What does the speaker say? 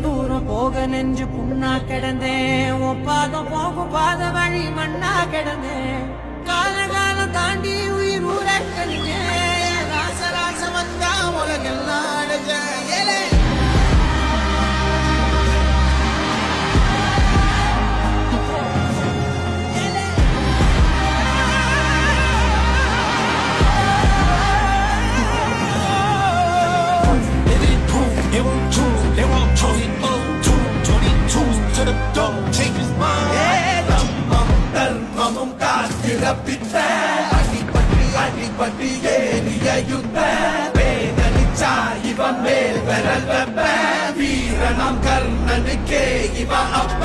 கொஞ்சம் தூரம் போக நெஞ்சு புண்ணா கிடந்தேன். ஒப்பாதம் போகும் பாத வழி மண்ணா கிடந்தேன். காலம் தாண்டி உயிர் ஊர கழிஞ்சேன். ராச வந்தா உலகெல்லாம் அடைஞ்சேன். It won't choose, they won't choose it. 22 to the door, change his mind. தர்மமும் காத்திரப்பித்த அடிபட்டி ஏறிய யுத்த வேதனிச்சா இவன் மேல் விரல் வெப்ப வீரனாம் கர்ணனுக்கே இவன் அப்ப